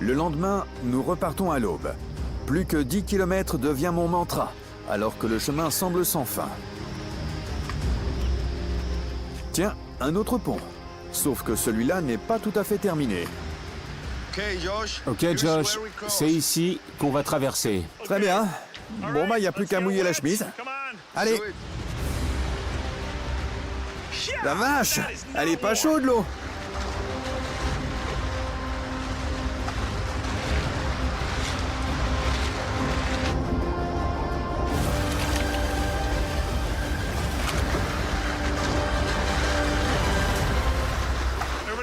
Le lendemain, nous repartons à l'aube. Plus que 10 km devient mon mantra, alors que le chemin semble sans fin. Tiens, un autre pont. Sauf que celui-là n'est pas tout à fait terminé. Ok Josh, c'est ici qu'on va traverser. Très bien. Bon bah, il n'y a plus qu'à mouiller la chemise. Allez. La vache, elle est pas chaude l'eau.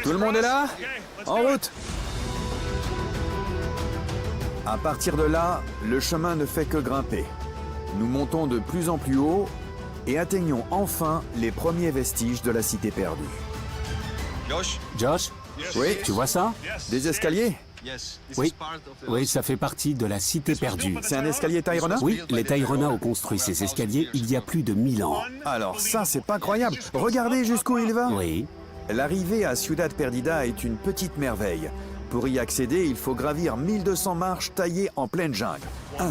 Tout le monde est là? En route! À partir de là, le chemin ne fait que grimper. Nous montons de plus en plus haut et atteignons enfin les premiers vestiges de la cité perdue. Josh, Oui, tu vois ça? des escaliers? Oui, ça fait partie de la cité perdue. C'est un escalier Tairona? Oui, les Tairona ont construit ces escaliers il y a plus de 1000 ans. Alors ça, c'est pas croyable. Regardez jusqu'où il va. Oui. L'arrivée à Ciudad Perdida est une petite merveille. Pour y accéder, il faut gravir 1200 marches taillées en pleine jungle. 1,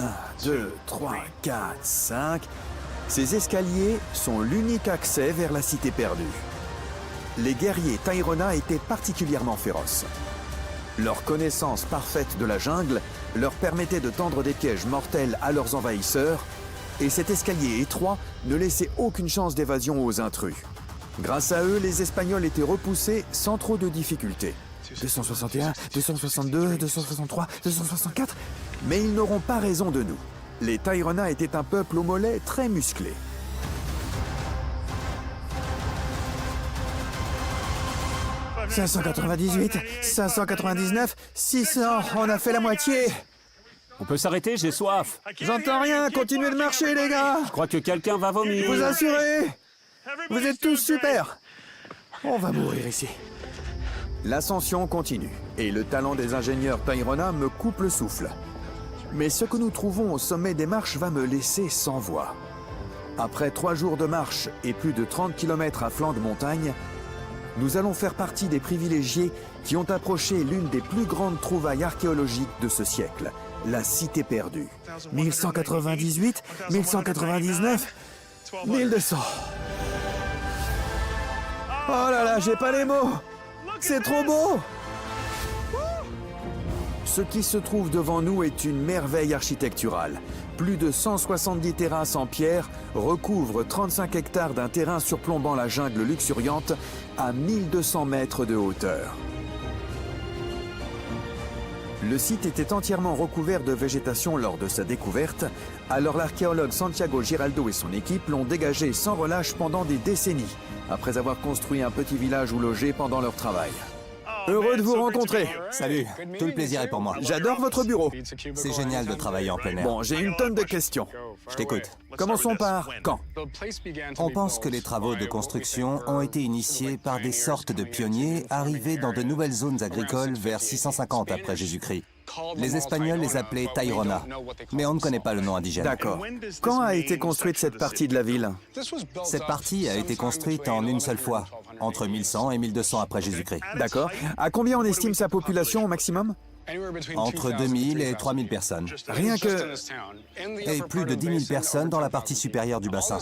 2, 3, 4, 5... Ces escaliers sont l'unique accès vers la cité perdue. Les guerriers Tairona étaient particulièrement féroces. Leur connaissance parfaite de la jungle leur permettait de tendre des pièges mortels à leurs envahisseurs, et cet escalier étroit ne laissait aucune chance d'évasion aux intrus. Grâce à eux, les Espagnols étaient repoussés sans trop de difficultés. 261, 262, 263, 264... Mais ils n'auront pas raison de nous. Les Tairona étaient un peuple aux mollets très musclé. « 598, 599, 600, on a fait la moitié. On peut s'arrêter, j'ai soif. J'entends rien, continuez de marcher les gars. Je crois que quelqu'un va vomir. Vous assurez? Vous êtes tous super. On va mourir ici. » L'ascension continue, et le talent des ingénieurs Tairona me coupe le souffle. Mais ce que nous trouvons au sommet des marches va me laisser sans voix. Après 3 jours de marche et plus de 30 km à flanc de montagne, nous allons faire partie des privilégiés qui ont approché l'une des plus grandes trouvailles archéologiques de ce siècle, la cité perdue. 1198, 1199, 1200. Oh là là, j'ai pas les mots! C'est trop beau! Ce qui se trouve devant nous est une merveille architecturale. Plus de 170 terrasses en pierre recouvrent 35 hectares d'un terrain surplombant la jungle luxuriante à 1200 mètres de hauteur. Le site était entièrement recouvert de végétation lors de sa découverte, alors l'archéologue Santiago Giraldo et son équipe l'ont dégagé sans relâche pendant des décennies, après avoir construit un petit village où loger pendant leur travail. Heureux de vous rencontrer. Salut, tout le plaisir est pour moi. J'adore votre bureau. C'est génial de travailler en plein air. Bon, j'ai une tonne de questions. Je t'écoute. Commençons par quand? On pense que les travaux de construction ont été initiés par des sortes de pionniers arrivés dans de nouvelles zones agricoles vers 650 après Jésus-Christ. Les Espagnols les appelaient Tairona, mais on ne connaît pas le nom indigène. D'accord. Quand a été construite cette partie de la ville? Cette partie a été construite en une seule fois, entre 1100 et 1200 après Jésus-Christ. D'accord. À combien on estime sa population au maximum? Entre 2000 et 3000 personnes. Rien que... Et plus de 10 000 personnes dans la partie supérieure du bassin.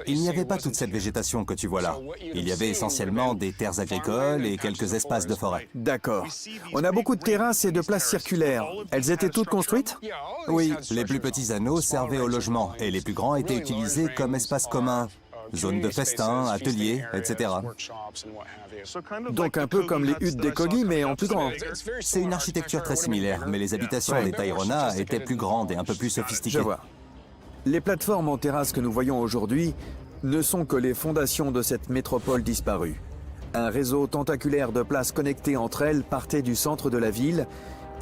Il n'y avait pas toute cette végétation que tu vois là. Il y avait essentiellement des terres agricoles et quelques espaces de forêt. D'accord. On a beaucoup de terrasses et de places circulaires. Elles étaient toutes construites? Oui, les plus petits anneaux servaient au logement et les plus grands étaient utilisés comme espaces communs. Zones de festin, ateliers, etc. Donc un peu comme les huttes des Kogi, mais en plus grand. C'est une architecture très similaire, mais les habitations des Tairona étaient plus grandes et un peu plus sophistiquées. Je vois. Les plateformes en terrasse que nous voyons aujourd'hui ne sont que les fondations de cette métropole disparue. Un réseau tentaculaire de places connectées entre elles partait du centre de la ville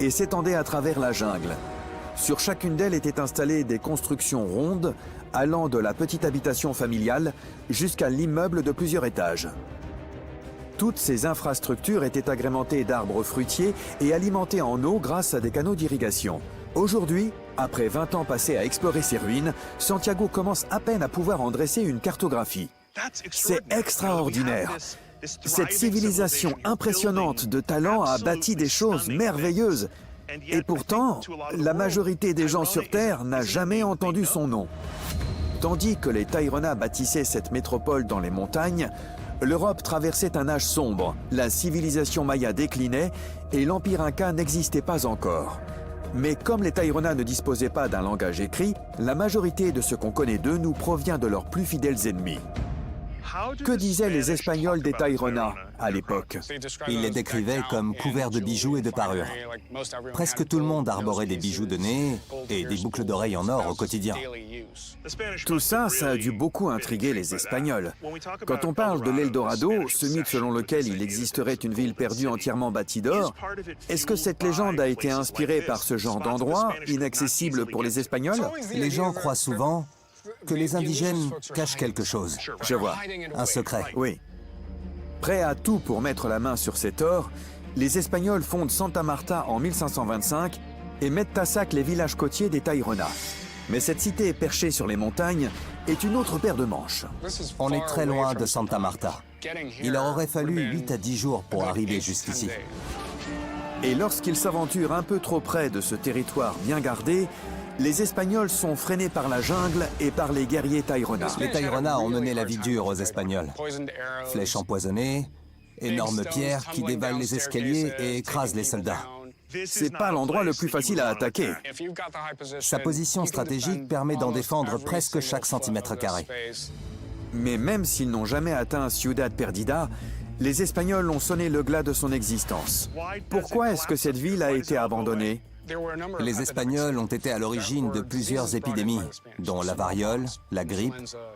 et s'étendait à travers la jungle. Sur chacune d'elles étaient installées des constructions rondes allant de la petite habitation familiale jusqu'à l'immeuble de plusieurs étages. Toutes ces infrastructures étaient agrémentées d'arbres fruitiers et alimentées en eau grâce à des canaux d'irrigation. Aujourd'hui, après 20 ans passés à explorer ces ruines, Santiago commence à peine à pouvoir en dresser une cartographie. C'est extraordinaire. Cette civilisation impressionnante de talent a bâti des choses merveilleuses, Et pourtant, la majorité des gens sur Terre n'a jamais entendu son nom. Tandis que les Tairona bâtissaient cette métropole dans les montagnes, l'Europe traversait un âge sombre, la civilisation maya déclinait et l'Empire Inca n'existait pas encore. Mais comme les Tairona ne disposaient pas d'un langage écrit, la majorité de ce qu'on connaît d'eux nous provient de leurs plus fidèles ennemis. Que disaient les Espagnols des Tairona à l'époque? Ils les décrivaient comme couverts de bijoux et de parures. Presque tout le monde arborait des bijoux de nez et des boucles d'oreilles en or au quotidien. Tout ça, ça a dû beaucoup intriguer les Espagnols. Quand on parle de l'Eldorado, ce mythe selon lequel il existerait une ville perdue entièrement bâtie d'or, est-ce que cette légende a été inspirée par ce genre d'endroit, inaccessible pour les Espagnols? Les gens croient souvent que les indigènes cachent quelque chose. Je vois. Un secret. Oui. Prêts à tout pour mettre la main sur cet or, les Espagnols fondent Santa Marta en 1525 et mettent à sac les villages côtiers des Tairona. Mais cette cité perchée sur les montagnes est une autre paire de manches. On est très loin de Santa Marta. Il leur aurait fallu 8 à 10 jours pour arriver jusqu'ici. Et lorsqu'ils s'aventurent un peu trop près de ce territoire bien gardé, les Espagnols sont freinés par la jungle et par les guerriers Tairona. Les Tairona ont mené la vie dure aux Espagnols. Flèches empoisonnées, énormes pierres qui dévalent les escaliers et écrasent les soldats. C'est pas l'endroit le plus facile à attaquer. Sa position stratégique permet d'en défendre presque chaque centimètre carré. Mais même s'ils n'ont jamais atteint Ciudad Perdida, les Espagnols ont sonné le glas de son existence. Pourquoi est-ce que cette ville a été abandonnée? Les Espagnols ont été à l'origine de plusieurs épidémies, dont la variole, la grippe,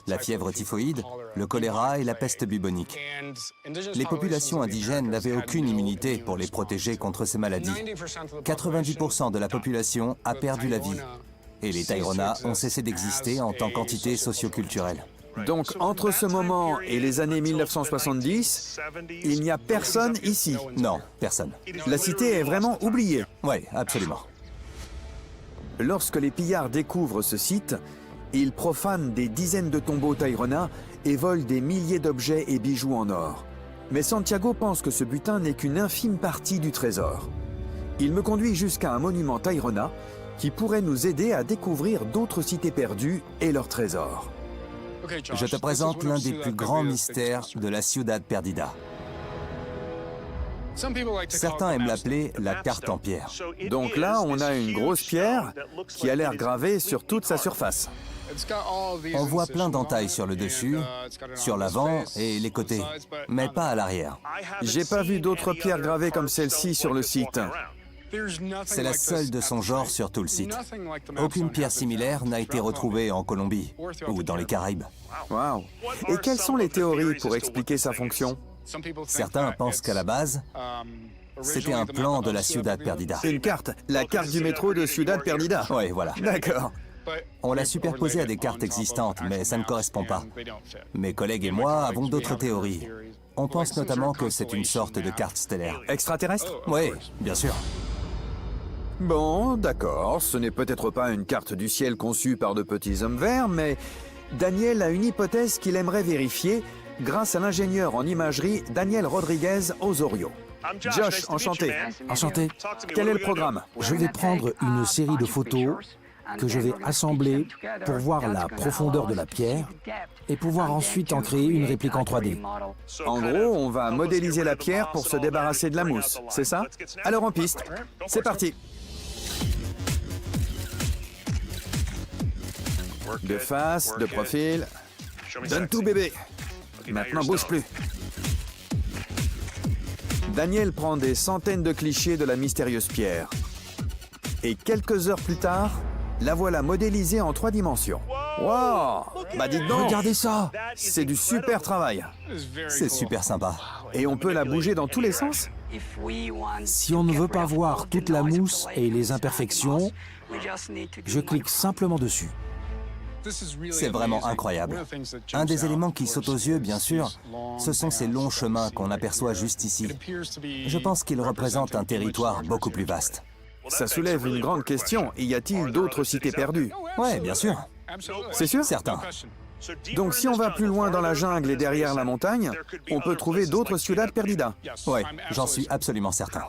la fièvre typhoïde, le choléra et la peste bubonique. Les populations indigènes n'avaient aucune immunité pour les protéger contre ces maladies. 90% de la population a perdu la vie, et les Tairona ont cessé d'exister en tant qu'entité socioculturelle. Donc, entre ce moment et les années 1970, il n'y a personne ici. Non, personne. La cité est vraiment oubliée. Oui, absolument. Lorsque les pillards découvrent ce site, ils profanent des dizaines de tombeaux Tairona et volent des milliers d'objets et bijoux en or. Mais Santiago pense que ce butin n'est qu'une infime partie du trésor. Il me conduit jusqu'à un monument Tairona qui pourrait nous aider à découvrir d'autres cités perdues et leurs trésors. Je te présente l'un des plus grands mystères de la Ciudad Perdida. Certains aiment l'appeler la carte en pierre. Donc là, on a une grosse pierre qui a l'air gravée sur toute sa surface. On voit plein d'entailles sur le dessus, sur l'avant et les côtés, mais pas à l'arrière. J'ai pas vu d'autres pierres gravées comme celle-ci sur le site. C'est la seule de son genre sur tout le site. Aucune pierre similaire n'a été retrouvée en Colombie ou dans les Caraïbes. Waouh! Et quelles sont les théories pour expliquer sa fonction? Certains pensent qu'à la base, c'était un plan de la Ciudad Perdida. Une carte, la carte du métro de Ciudad Perdida. Oui, voilà. D'accord. On l'a superposée à des cartes existantes, mais ça ne correspond pas. Mes collègues et moi avons d'autres théories. On pense notamment que c'est une sorte de carte stellaire. Extraterrestre? Oui, bien sûr. Bon, d'accord, ce n'est peut-être pas une carte du ciel conçue par de petits hommes verts, mais Daniel a une hypothèse qu'il aimerait vérifier grâce à l'ingénieur en imagerie Daniel Rodriguez Osorio. Josh, enchanté. Enchanté. Quel est le programme? Je vais prendre une série de photos que je vais assembler pour voir la profondeur de la pierre et pouvoir ensuite en créer une réplique en 3D. En gros, on va modéliser la pierre pour se débarrasser de la mousse, c'est ça? Alors en piste, c'est parti. De face, de profil. Donne tout, bébé. Maintenant, bouge plus. Daniel prend des centaines de clichés de la mystérieuse pierre. Et quelques heures plus tard, la voilà modélisée en 3 dimensions. Wow! Bah dites donc! Regardez ça! C'est du super travail. C'est super sympa. Et on peut la bouger dans tous les sens? Si on ne veut pas voir toute la mousse et les imperfections, je clique simplement dessus. C'est vraiment incroyable. Un des éléments qui saute aux yeux, bien sûr, ce sont ces longs chemins qu'on aperçoit juste ici. Je pense qu'ils représentent un territoire beaucoup plus vaste. Ça soulève une grande question. Y a-t-il d'autres cités perdues? Ouais, bien sûr. C'est sûr? Certains. Donc si on va plus loin dans la jungle et derrière la montagne, on peut trouver d'autres Ciudad Perdida. Ouais, j'en suis absolument certain.